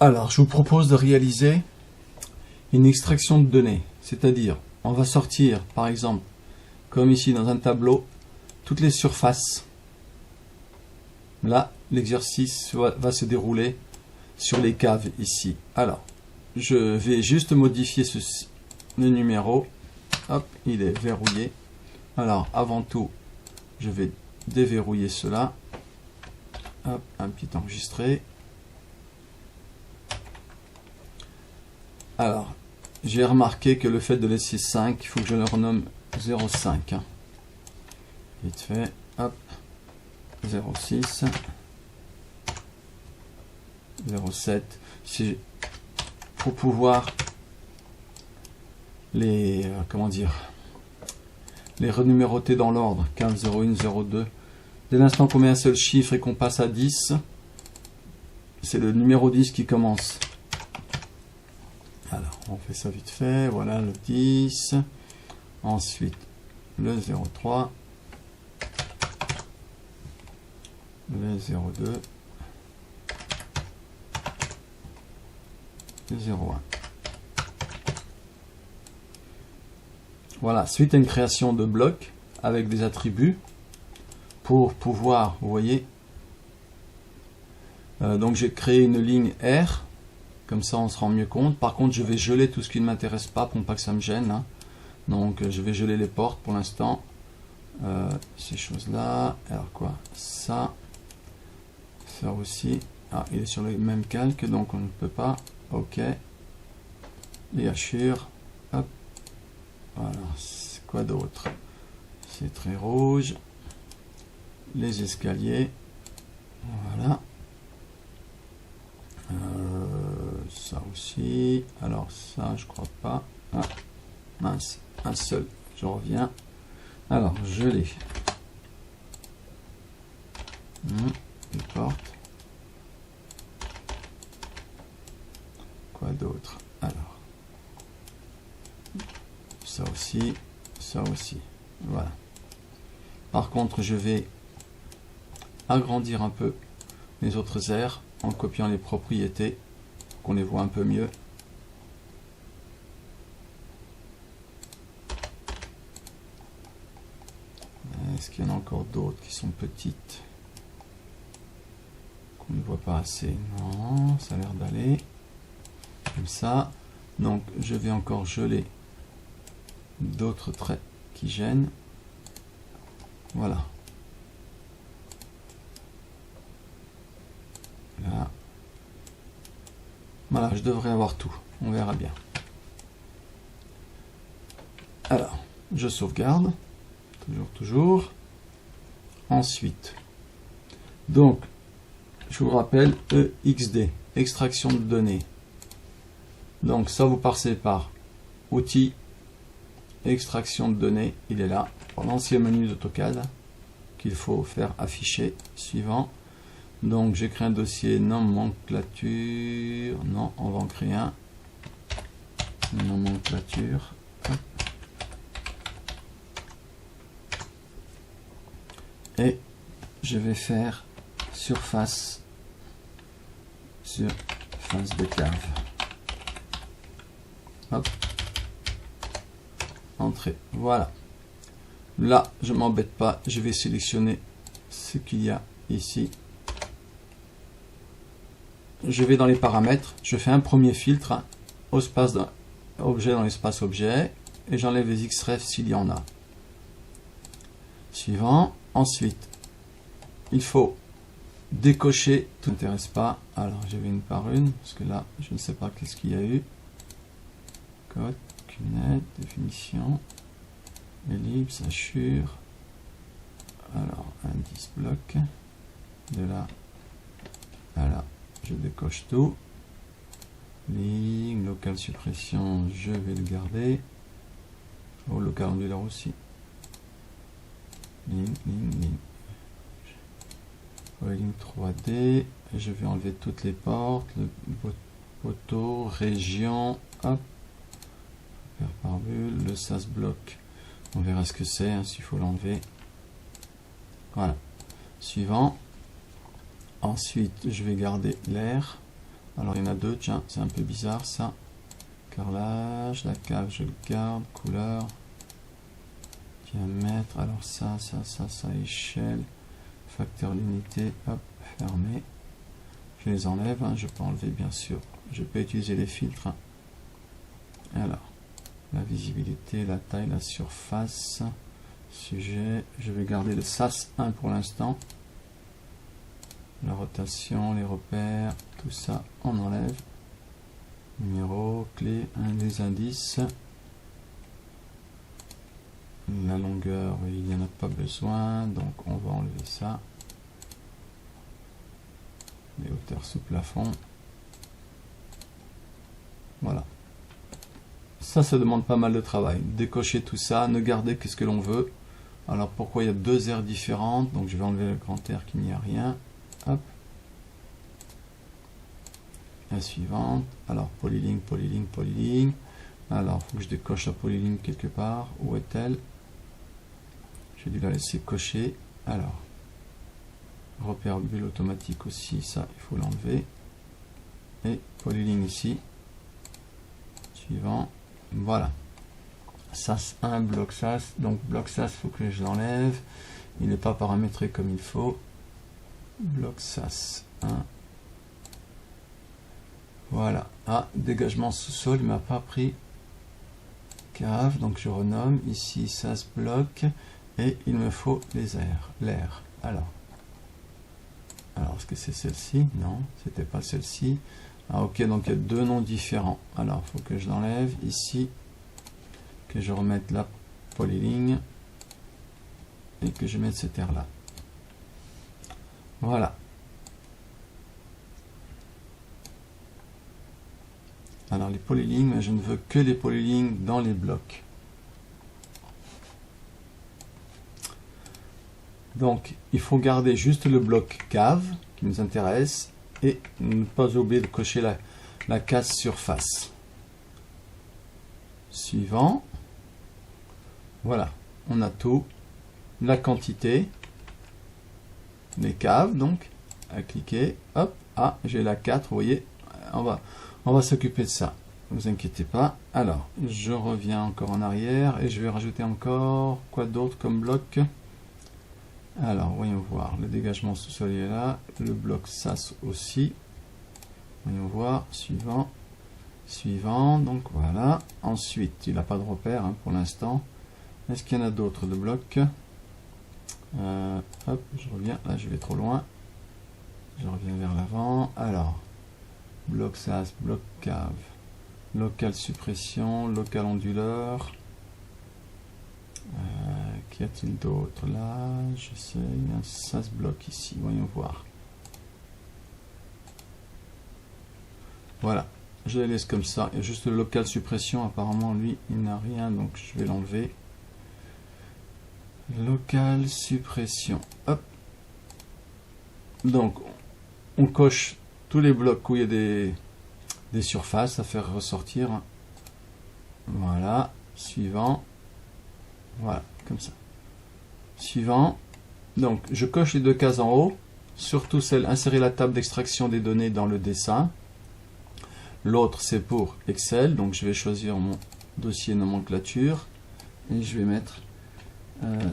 Alors, je vous propose de réaliser une extraction de données. C'est-à-dire, on va sortir, par exemple, comme ici dans un tableau, toutes les surfaces. Là, l'exercice va se dérouler sur les caves ici. Alors, je vais juste modifier le numéro. Hop, il est verrouillé. Alors, avant tout, je vais déverrouiller cela. Hop, un petit enregistré. Alors, j'ai remarqué que le fait de laisser 5, il faut que je le renomme 0,5. Hein. Vite fait, hop, 0,6, 0,7. Pour pouvoir les, les renuméroter dans l'ordre, 15, 01, 02. Dès l'instant qu'on met un seul chiffre et qu'on passe à 10, c'est le numéro 10 qui commence. Alors, on fait ça vite fait. Voilà le 10. Ensuite, le 03. Le 02. Le 01. Voilà, suite à une création de blocs avec des attributs pour pouvoir, vous voyez, donc j'ai créé une ligne R. Comme ça, on se rend mieux compte. Par contre, je vais geler tout ce qui ne m'intéresse pas pour pas que ça me gêne. Hein. Donc, je vais geler les portes pour l'instant. Ces choses-là. Alors quoi? Ça. Ça aussi. Ah, il est sur le même calque, donc on ne peut pas. OK. Les hachures. Hop. Voilà. C'est quoi d'autre? C'est très rouge. Les escaliers. Voilà. Ça aussi, alors ça je crois pas. Ah, mince, un seul, je reviens. Alors je l'ai. Les portes. Quoi d'autre? Alors ça aussi, ça aussi. Voilà. Par contre, je vais agrandir un peu les autres aires en copiant les propriétés, qu'on les voit un peu mieux. Est-ce qu'il y en a encore d'autres qui sont petites, qu'on ne voit pas assez? Non, ça a l'air d'aller. Comme ça. Donc, je vais encore geler d'autres traits qui gênent. Voilà. Là. Voilà, je devrais avoir tout. On verra bien. Alors, je sauvegarde. Toujours. Ensuite, donc, je vous rappelle EXD, extraction de données. Donc, ça, vous passez par Outils, extraction de données. Il est là, dans l'ancien menu d'AutoCAD, qu'il faut faire afficher. Suivant. Donc, j'ai créé un dossier nomenclature. Non, on va en créer un. Nomenclature. Et je vais faire surface de cave. Hop. Entrée. Voilà. Là, je m'embête pas. Je vais sélectionner ce qu'il y a ici. Je vais dans les paramètres. Je fais un premier filtre au espace objet dans l'espace objet et j'enlève les XREF s'il y en a. Suivant. Ensuite, il faut décocher, tout n'intéresse pas. Alors, je vais une par une, parce que là, je ne sais pas qu'est-ce qu'il y a eu. Code, cunette, définition, ellipse, hachure. Alors, indice bloc. De là à là, je décoche tout. Ligne, local suppression, je vais le garder. Oh, local angulaire aussi. Ligne. Ligne 3D. Je vais enlever toutes les portes, le poteau, région, hop, faire par bulle, le SAS bloc. On verra ce que c'est, hein, s'il faut l'enlever. Voilà. Suivant. Ensuite, je vais garder l'air. Alors il y en a deux, tiens, c'est un peu bizarre ça. Carrelage, la cave je le garde, couleur, diamètre, alors ça, échelle, facteur d'unité, hop, fermé. Je les enlève, hein, je peux enlever bien sûr, je peux utiliser les filtres. Hein. Alors, la visibilité, la taille, la surface, sujet, je vais garder le SAS 1 pour l'instant. La rotation, les repères, tout ça on enlève. Numéro, clé, les indices. La longueur, il n'y en a pas besoin, donc on va enlever ça. Les hauteurs sous plafond. Voilà. Ça demande pas mal de travail. Décocher tout ça, ne garder que ce que l'on veut. Alors pourquoi il y a deux aires différentes? Donc je vais enlever le grand air qu'il n'y a rien. Hop. La suivante. Alors polyligne, polyligne, polyligne. Alors il faut que je décoche la polyligne quelque part. Où est-elle? J'ai dû la laisser cocher. Alors repère bulle automatique aussi, ça il faut l'enlever. Et polyligne ici. Suivant. Voilà. SAS 1, bloc SAS. Donc bloc SAS, il faut que je l'enlève. Il n'est pas paramétré comme il faut. Bloc SAS 1. Voilà. Ah, dégagement sous-sol, il m'a pas pris cave. Donc je renomme ici SAS bloc. Et il me faut les airs. L'air. Alors, est-ce que c'est celle-ci? Non, c'était pas celle-ci. Ah ok, donc il y a deux noms différents. Alors, il faut que je l'enlève ici, que je remette la polyligne et que je mette cet air là. Voilà. Alors les polylignes, je ne veux que les polylignes dans les blocs. Donc, il faut garder juste le bloc cave qui nous intéresse et ne pas oublier de cocher la case surface. Suivant. Voilà, on a tout. La quantité, les caves, donc, à cliquer. Hop, ah, j'ai la 4, vous voyez, on va s'occuper de ça. Ne vous inquiétez pas. Alors, je reviens encore en arrière et je vais rajouter encore quoi d'autre comme bloc. Alors, voyons voir, le dégagement sous-sol est là, le bloc SAS aussi. Voyons voir, suivant, donc voilà. Ensuite, il n'a pas de repère hein, pour l'instant. Est-ce qu'il y en a d'autres de blocs? Hop, je reviens, là je vais trop loin. Je reviens vers l'avant. Alors, bloc SAS, bloc cave, local suppression, local onduleur. Qu'y a-t-il d'autre là? Je sais, il y a un SAS bloc ici, voyons voir. Voilà, je les laisse comme ça. Il y a juste le local suppression, apparemment lui il n'a rien, donc je vais l'enlever. Local suppression, hop. Donc on coche tous les blocs où il y a des surfaces à faire ressortir. Voilà, suivant. Voilà, comme ça. Suivant. Donc, je coche les deux cases en haut. Surtout celle, insérer la table d'extraction des données dans le dessin. L'autre, c'est pour Excel. Donc, je vais choisir mon dossier nomenclature. Et je vais mettre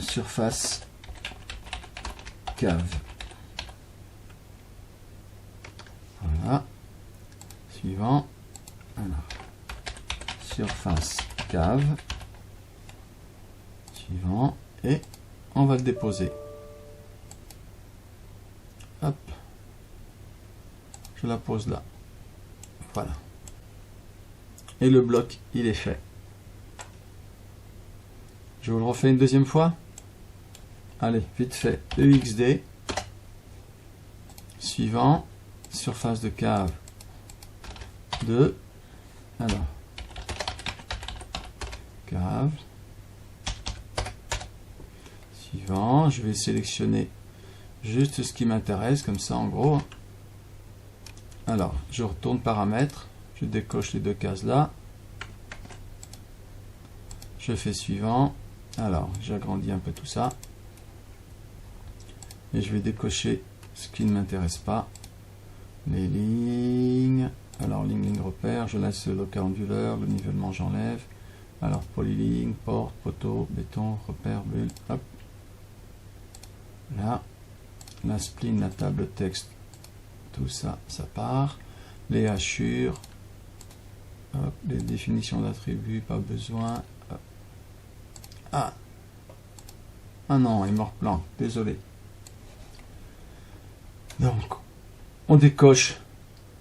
surface cave. Voilà. Suivant. Alors, surface cave. Suivant, et on va le déposer. Hop, je la pose là. Voilà. Et le bloc, il est fait. Je vous le refais une deuxième fois. Allez, vite fait. EXD. Suivant, surface de cave 2. Alors, cave. Suivant, je vais sélectionner juste ce qui m'intéresse, comme ça en gros. Alors, je retourne paramètres, je décoche les deux cases là. Je fais suivant. Alors, j'agrandis un peu tout ça. Et je vais décocher ce qui ne m'intéresse pas. Les lignes. repère, je laisse le local onduleur, le nivellement j'enlève. Alors polyligne, porte, poteau, béton, repère, bulle, hop. Là, la spline, la table texte, tout ça, ça part. Les hachures, hop, les définitions d'attributs, pas besoin. Hop. Ah non, il mord blanc, désolé. Donc, on décoche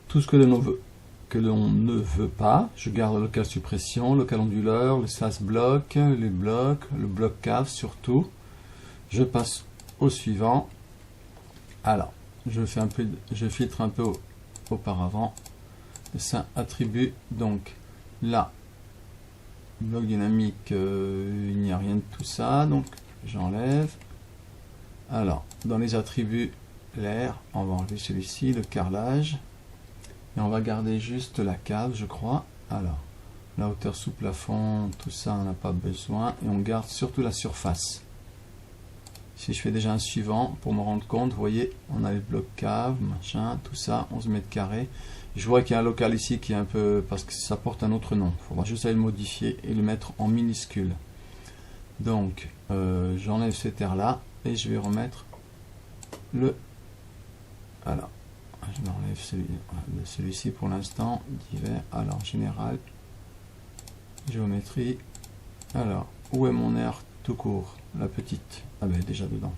tout ce que l'on ne veut pas. Je garde le local suppression, le local onduleur, le sas bloc, les blocs, le bloc cave surtout. Je passe au suivant. Alors, je filtre un peu auparavant. Dessin attribut. Donc là, bloc dynamique, il n'y a rien de tout ça. Donc j'enlève. Alors, dans les attributs, l'air, on va enlever celui-ci, le carrelage. Et on va garder juste la cave, je crois. Alors, la hauteur sous plafond, tout ça, on n'a pas besoin. Et on garde surtout la surface. Si je fais déjà un suivant, pour me rendre compte, vous voyez, on a les blocs cave, machin, tout ça, 11 mètres carrés. Je vois qu'il y a un local ici qui est un peu, parce que ça porte un autre nom. Il faudra juste aller le modifier et le mettre en minuscule. Donc, j'enlève cet air-là et je vais remettre le... Alors, je m'enlève celui-ci pour l'instant, divers. Alors, général, géométrie. Alors, où est mon air tout court? La petite. Ah ben, déjà dedans.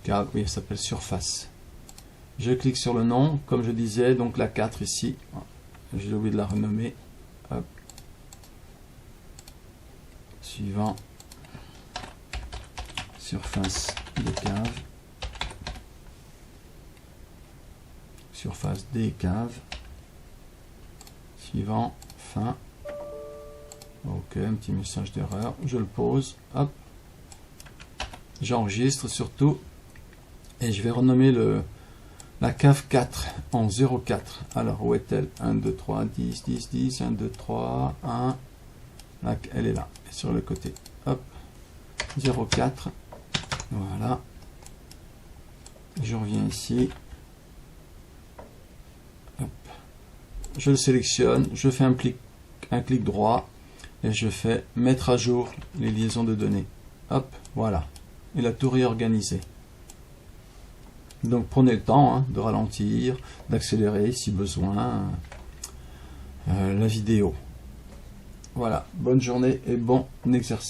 Car, oui, elle s'appelle surface. Je clique sur le nom, comme je disais, donc la 4 ici. J'ai oublié de la renommer. Hop. Suivant. Surface des caves. Surface des caves. Suivant. Fin. Ok, un petit message d'erreur. Je le pose. Hop. J'enregistre surtout. Et je vais renommer la cave 4 en 0,4. Alors, où est-elle? 1, 2, 3, 10, 10, 10, 1, 2, 3, 1. Là, elle est là, sur le côté. Hop. 0,4. Voilà. Je reviens ici. Hop. Je le sélectionne. Je fais un clic droit. Et je fais mettre à jour les liaisons de données. Hop. Voilà. Il a tout réorganisé. Donc prenez le temps de ralentir, d'accélérer si besoin la vidéo. Voilà, bonne journée et bon exercice.